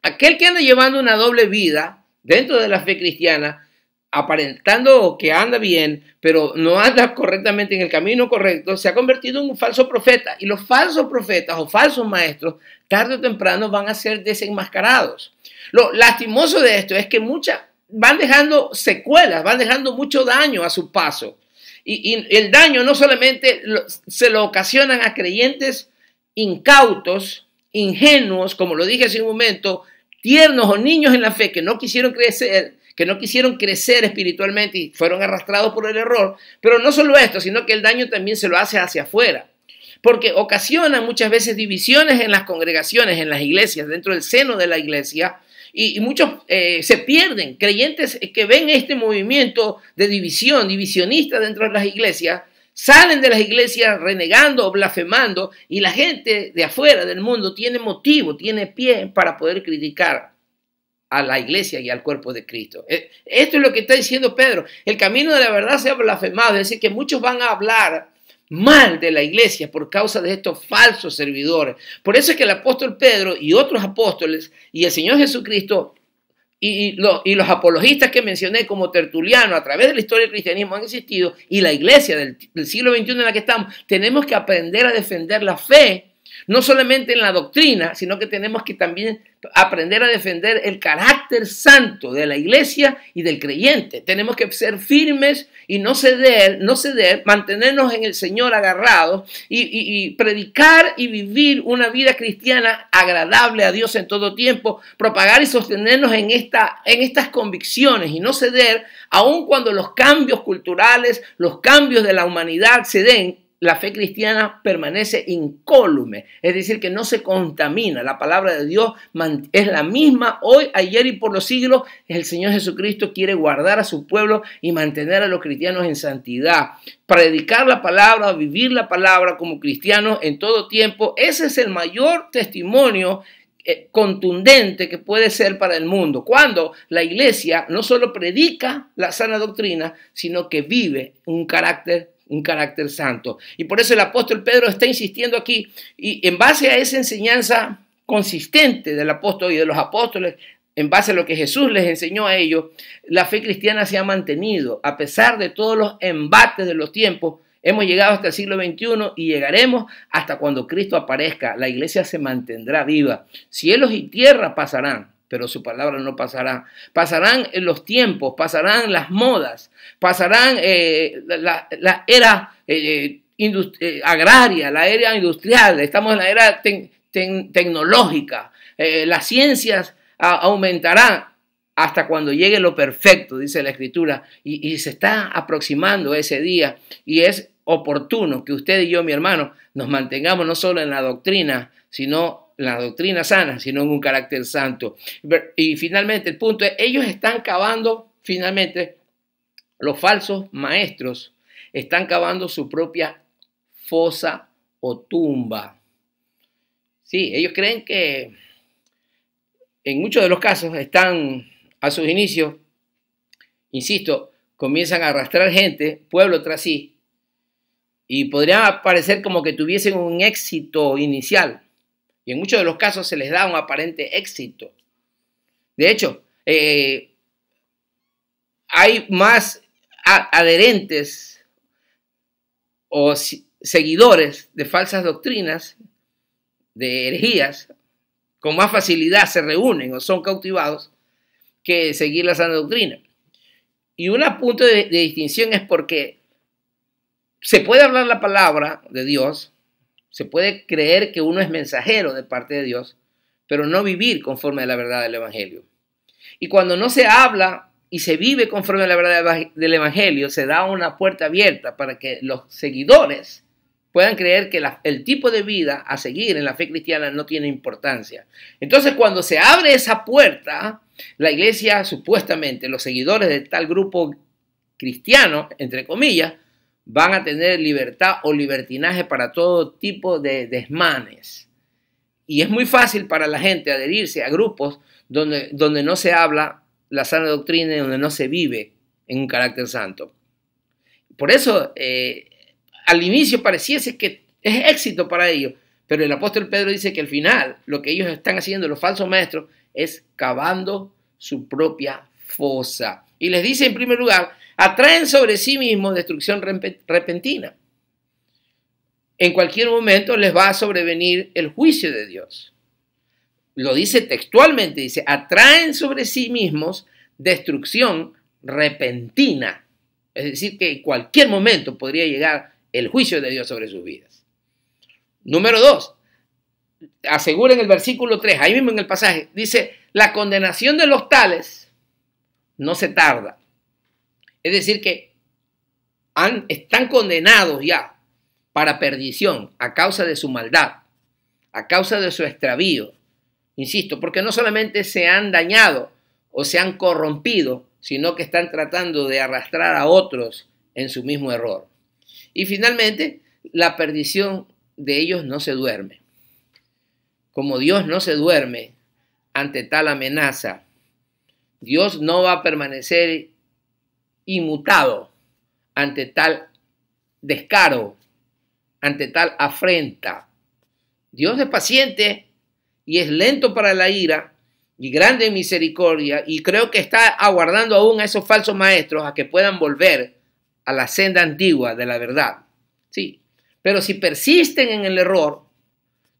aquel que anda llevando una doble vida dentro de la fe cristiana, aparentando que anda bien, pero no anda correctamente en el camino correcto, se ha convertido en un falso profeta. Y los falsos profetas o falsos maestros, tarde o temprano, van a ser desenmascarados. Lo lastimoso de esto es que muchas van dejando secuelas, van dejando mucho daño a su paso. Y el daño no solamente se lo ocasionan a creyentes incautos, ingenuos, como lo dije hace un momento, tiernos o niños en la fe que no quisieron crecer espiritualmente y fueron arrastrados por el error. Pero no solo esto, sino que el daño también se lo hace hacia afuera, porque ocasiona muchas veces divisiones en las congregaciones, en las iglesias, dentro del seno de la iglesia, y muchos se pierden, creyentes que ven este movimiento de división, divisionista dentro de las iglesias, salen de las iglesias renegando o blasfemando, y la gente de afuera del mundo tiene motivo, tiene pie para poder criticar a la iglesia y al cuerpo de Cristo. Esto es lo que está diciendo Pedro. El camino de la verdad se ha blasfemado, es decir, que muchos van a hablar mal de la iglesia por causa de estos falsos servidores. Por eso es que el apóstol Pedro y otros apóstoles y el Señor Jesucristo y los apologistas que mencioné como Tertuliano a través de la historia del cristianismo han existido, y la iglesia del siglo XXI en la que estamos, tenemos que aprender a defender la fe, no solamente en la doctrina, sino que tenemos que también aprender a defender el carácter santo de la iglesia y del creyente. Tenemos que ser firmes y no ceder, mantenernos en el Señor agarrados y predicar y vivir una vida cristiana agradable a Dios en todo tiempo, propagar y sostenernos en estas convicciones y no ceder, aun cuando los cambios culturales, los cambios de la humanidad se den. La fe cristiana permanece incólume, es decir, que no se contamina. La palabra de Dios es la misma hoy, ayer y por los siglos. El Señor Jesucristo quiere guardar a su pueblo y mantener a los cristianos en santidad. Predicar la palabra, vivir la palabra como cristianos en todo tiempo, ese es el mayor testimonio contundente que puede ser para el mundo, cuando la iglesia no solo predica la sana doctrina, sino que vive un carácter santo. Y por eso el apóstol Pedro está insistiendo aquí, y en base a esa enseñanza consistente del apóstol y de los apóstoles, en base a lo que Jesús les enseñó a ellos, la fe cristiana se ha mantenido a pesar de todos los embates de los tiempos. Hemos llegado hasta el siglo XXI y llegaremos hasta cuando Cristo aparezca. La iglesia se mantendrá viva. Cielos y tierra pasarán, pero su palabra no pasará. Pasarán los tiempos, pasarán las modas, pasarán la era agraria, la era industrial. Estamos en la era tecnológica. Las ciencias aumentarán hasta cuando llegue lo perfecto, dice la Escritura, y se está aproximando ese día, y es oportuno que usted y yo, mi hermano, nos mantengamos no solo en la doctrina, sino la doctrina sana, sino en un carácter santo. Y finalmente el punto es, ellos están cavando, finalmente, los falsos maestros están cavando su propia fosa o tumba. Sí, ellos creen que en muchos de los casos están a sus inicios, insisto, comienzan a arrastrar gente, pueblo tras sí, y podría parecer como que tuviesen un éxito inicial. Y en muchos de los casos se les da un aparente éxito. De hecho, hay más adherentes o seguidores de falsas doctrinas, de herejías, con más facilidad se reúnen o son cautivados que seguir la sana doctrina. Y un punto de distinción es porque se puede hablar la palabra de Dios, se puede creer que uno es mensajero de parte de Dios, pero no vivir conforme a la verdad del Evangelio. Y cuando no se habla y se vive conforme a la verdad del Evangelio, se da una puerta abierta para que los seguidores puedan creer que el tipo de vida a seguir en la fe cristiana no tiene importancia. Entonces, cuando se abre esa puerta, la iglesia, supuestamente, los seguidores de tal grupo cristiano, entre comillas, van a tener libertad o libertinaje para todo tipo de desmanes. Y es muy fácil para la gente adherirse a grupos donde no se habla la sana doctrina y donde no se vive en un carácter santo. Por eso, al inicio pareciese que es éxito para ellos, pero el apóstol Pedro dice que al final lo que ellos están haciendo, los falsos maestros, es cavando su propia fosa. Y les dice en primer lugar, atraen sobre sí mismos destrucción repentina. En cualquier momento les va a sobrevenir el juicio de Dios. Lo dice textualmente, dice, atraen sobre sí mismos destrucción repentina. Es decir, que en cualquier momento podría llegar el juicio de Dios sobre sus vidas. Número 2, asegura en el versículo 3, ahí mismo en el pasaje, dice, la condenación de los tales no se tarda. Es decir, que están condenados ya para perdición a causa de su maldad, a causa de su extravío. Insisto, porque no solamente se han dañado o se han corrompido, sino que están tratando de arrastrar a otros en su mismo error. Y finalmente, la perdición de ellos no se duerme. Como Dios no se duerme ante tal amenaza, Dios no va a permanecer inmutado ante tal descaro, ante tal afrenta. Dios es paciente y es lento para la ira y grande en misericordia, y creo que está aguardando aún a esos falsos maestros a que puedan volver a la senda antigua de la verdad. Sí, pero si persisten en el error,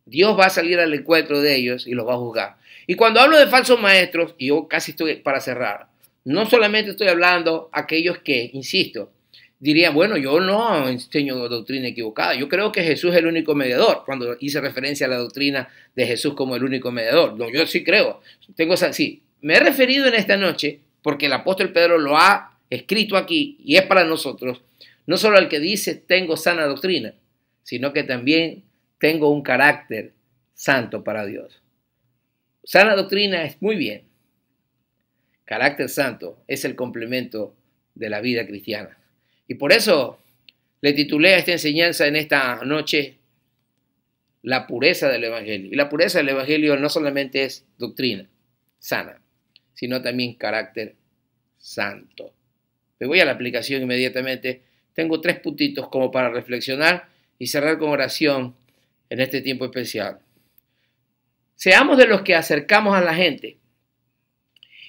Dios va a salir al encuentro de ellos y los va a juzgar. Y cuando hablo de falsos maestros, y yo casi estoy para cerrar, no solamente estoy hablando a aquellos que, insisto, dirían, bueno, yo no enseño doctrina equivocada. Yo creo que Jesús es el único mediador, cuando hice referencia a la doctrina de Jesús como el único mediador. No, yo sí creo. Sí, me he referido en esta noche, porque el apóstol Pedro lo ha escrito aquí, y es para nosotros, no solo al que dice, tengo sana doctrina, sino que también tengo un carácter santo para Dios. Sana doctrina es muy bien. Carácter santo es el complemento de la vida cristiana. Y por eso le titulé a esta enseñanza en esta noche la pureza del Evangelio. Y la pureza del Evangelio no solamente es doctrina sana, sino también carácter santo. Me voy a la aplicación inmediatamente. Tengo 3 puntitos como para reflexionar y cerrar con oración en este tiempo especial. Seamos de los que acercamos a la gente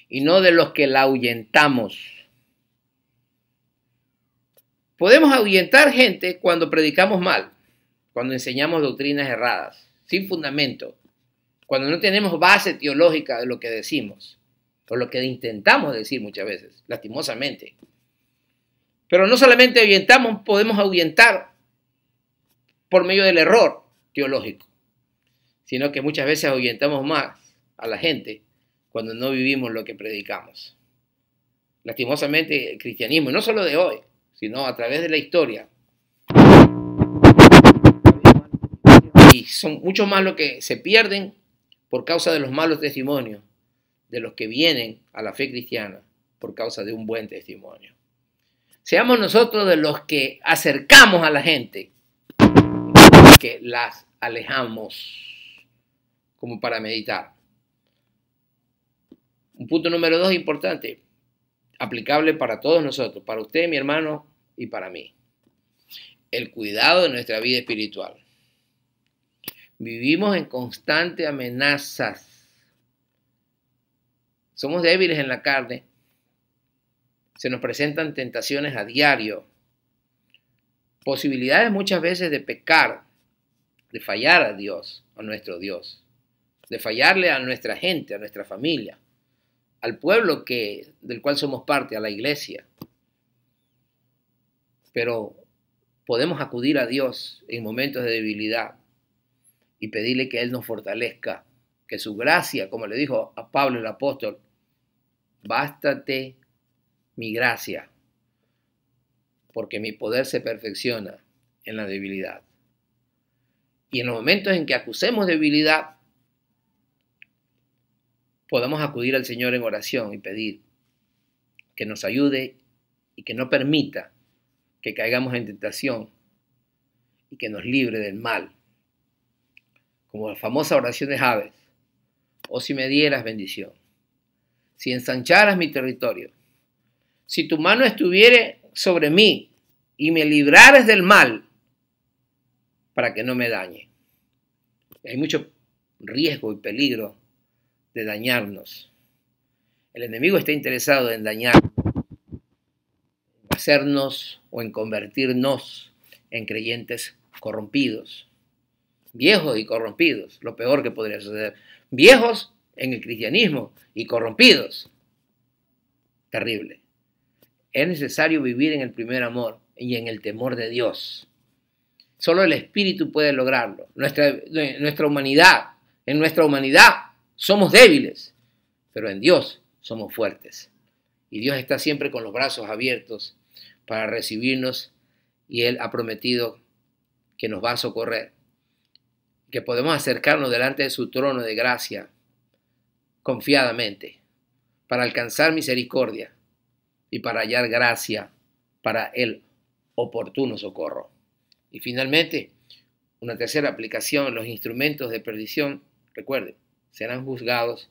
y no de los que la ahuyentamos. Podemos ahuyentar gente cuando predicamos mal, cuando enseñamos doctrinas erradas, sin fundamento, cuando no tenemos base teológica de lo que decimos, o lo que intentamos decir muchas veces, lastimosamente. Pero no solamente ahuyentamos, podemos ahuyentar por medio del error teológico, sino que muchas veces ahuyentamos más a la gente cuando no vivimos lo que predicamos. Lastimosamente, el cristianismo, no solo de hoy, sino a través de la historia, y son mucho más los que se pierden por causa de los malos testimonios de los que vienen a la fe cristiana por causa de un buen testimonio. Seamos nosotros de los que acercamos a la gente, que las alejamos, como para meditar. Un punto número 2 importante, aplicable para todos nosotros, para usted, mi hermano, y para mí. El cuidado de nuestra vida espiritual. Vivimos en constante amenazas. Somos débiles en la carne. Se nos presentan tentaciones a diario. Posibilidades muchas veces de pecar, de fallar a Dios, a nuestro Dios, de fallarle a nuestra gente, a nuestra familia, al pueblo del cual somos parte, a la iglesia. Pero podemos acudir a Dios en momentos de debilidad y pedirle que Él nos fortalezca, que su gracia, como le dijo a Pablo el apóstol, bástate mi gracia, porque mi poder se perfecciona en la debilidad. Y en los momentos en que acusemos debilidad, podamos acudir al Señor en oración y pedir que nos ayude y que no permita que caigamos en tentación y que nos libre del mal. Como la famosa oración de Jabes: oh, si me dieras bendición, si ensancharas mi territorio, si tu mano estuviera sobre mí y me librares del mal, para que no me dañe. Hay mucho riesgo y peligro de dañarnos. El enemigo está interesado en dañarnos, en hacernos o en convertirnos en creyentes corrompidos, viejos y corrompidos, lo peor que podría suceder. Viejos en el cristianismo y corrompidos. Terrible. Es necesario vivir en el primer amor y en el temor de Dios. Solo el Espíritu puede lograrlo. En nuestra humanidad somos débiles, pero en Dios somos fuertes. Y Dios está siempre con los brazos abiertos para recibirnos, y Él ha prometido que nos va a socorrer, que podemos acercarnos delante de su trono de gracia confiadamente para alcanzar misericordia y para hallar gracia para el oportuno socorro. Y finalmente, una tercera aplicación: los instrumentos de perdición, recuerden, serán juzgados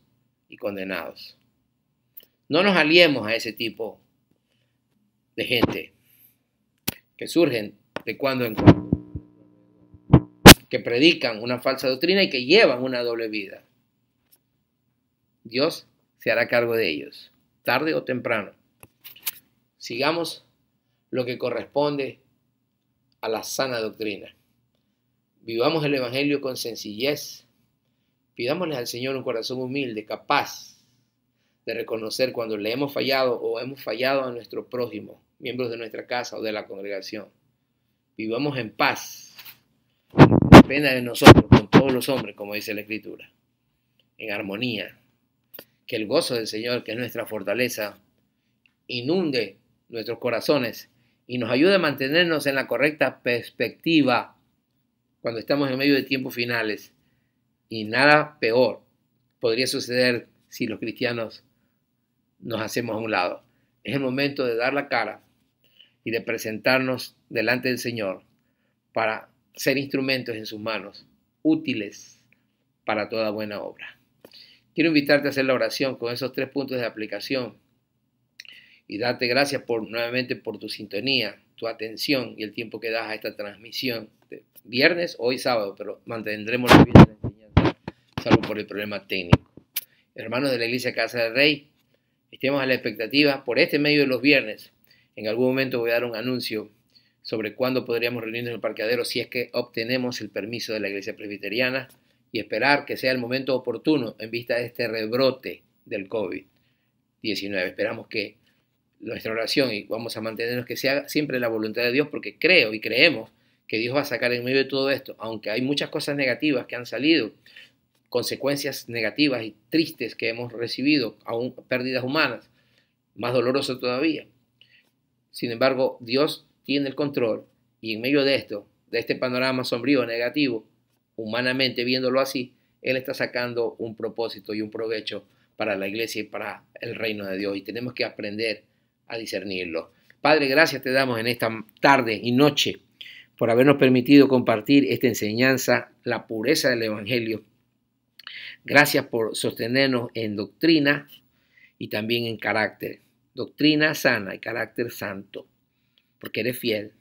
y condenados. No nos aliemos a ese tipo de gente que surgen de cuando en cuando, que predican una falsa doctrina y que llevan una doble vida. Dios se hará cargo de ellos, tarde o temprano. Sigamos lo que corresponde a la sana doctrina. Vivamos el Evangelio con sencillez. Pidámosle al Señor un corazón humilde, capaz de reconocer cuando le hemos fallado o hemos fallado a nuestro prójimo, miembros de nuestra casa o de la congregación. Vivamos en paz, dependa de nosotros, con todos los hombres, como dice la Escritura, en armonía. Que el gozo del Señor, que es nuestra fortaleza, inunde nuestros corazones y nos ayude a mantenernos en la correcta perspectiva cuando estamos en medio de tiempos finales. Y nada peor podría suceder si los cristianos nos hacemos a un lado. Es el momento de dar la cara y de presentarnos delante del Señor para ser instrumentos en sus manos, útiles para toda buena obra. Quiero invitarte a hacer la oración con esos 3 puntos de aplicación y darte gracias nuevamente por tu sintonía, tu atención y el tiempo que das a esta transmisión de viernes, hoy sábado, pero mantendremos la vida de la enseñanza, salvo por el problema técnico. Hermanos de la Iglesia Casa del Rey, estemos a la expectativa por este medio de los viernes. En algún momento voy a dar un anuncio sobre cuándo podríamos reunirnos en el parqueadero si es que obtenemos el permiso de la Iglesia Presbiteriana, y esperar que sea el momento oportuno en vista de este rebrote del COVID-19. Esperamos que nuestra oración, y vamos a mantenernos, que sea siempre la voluntad de Dios, porque creo y creemos que Dios va a sacar en medio de todo esto, aunque hay muchas cosas negativas que han salido, consecuencias negativas y tristes que hemos recibido, aún pérdidas humanas, más doloroso todavía. Sin embargo, Dios tiene el control, y en medio de esto, de este panorama sombrío, negativo, humanamente viéndolo así, Él está sacando un propósito y un provecho para la iglesia y para el reino de Dios, y tenemos que aprender a discernirlo. Padre, gracias te damos en esta tarde y noche por habernos permitido compartir esta enseñanza, la pureza del Evangelio. Gracias por sostenernos en doctrina y también en carácter. Doctrina sana y carácter santo, porque eres fiel.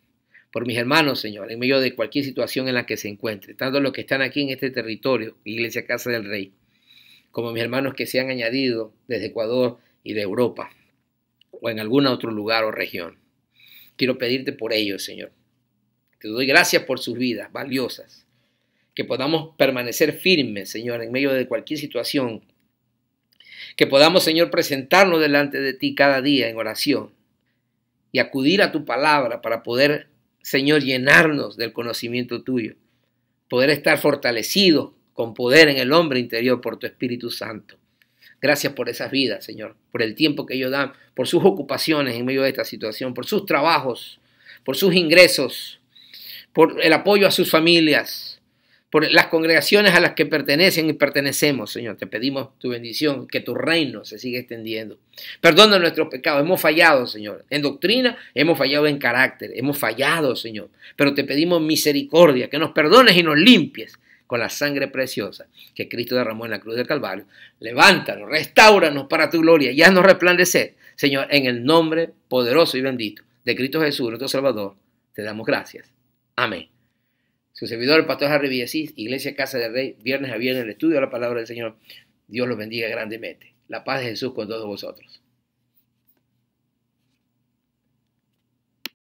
Por mis hermanos, Señor, en medio de cualquier situación en la que se encuentre, tanto los que están aquí en este territorio, Iglesia Casa del Rey, como mis hermanos que se han añadido desde Ecuador y de Europa, o en algún otro lugar o región. Quiero pedirte por ellos, Señor. Te doy gracias por sus vidas valiosas, que podamos permanecer firmes, Señor, en medio de cualquier situación, que podamos, Señor, presentarnos delante de ti cada día en oración y acudir a tu palabra para poder, Señor, llenarnos del conocimiento tuyo, poder estar fortalecidos con poder en el hombre interior por tu Espíritu Santo. Gracias por esas vidas, Señor, por el tiempo que ellos dan, por sus ocupaciones en medio de esta situación, por sus trabajos, por sus ingresos, por el apoyo a sus familias, por las congregaciones a las que pertenecen y pertenecemos, Señor. Te pedimos tu bendición, que tu reino se siga extendiendo. Perdona nuestros pecados. Hemos fallado, Señor. En doctrina, hemos fallado en carácter. Hemos fallado, Señor. Pero te pedimos misericordia, que nos perdones y nos limpies con la sangre preciosa que Cristo derramó en la cruz del Calvario. Levántanos, restáuranos para tu gloria y haznos resplandecer, Señor, en el nombre poderoso y bendito de Cristo Jesús, nuestro Salvador. Te damos gracias. Amén. Su servidor, el pastor Harry Villasís, Iglesia Casa del Rey, viernes a viernes, el estudio de la palabra del Señor. Dios los bendiga grandemente. La paz de Jesús con todos vosotros.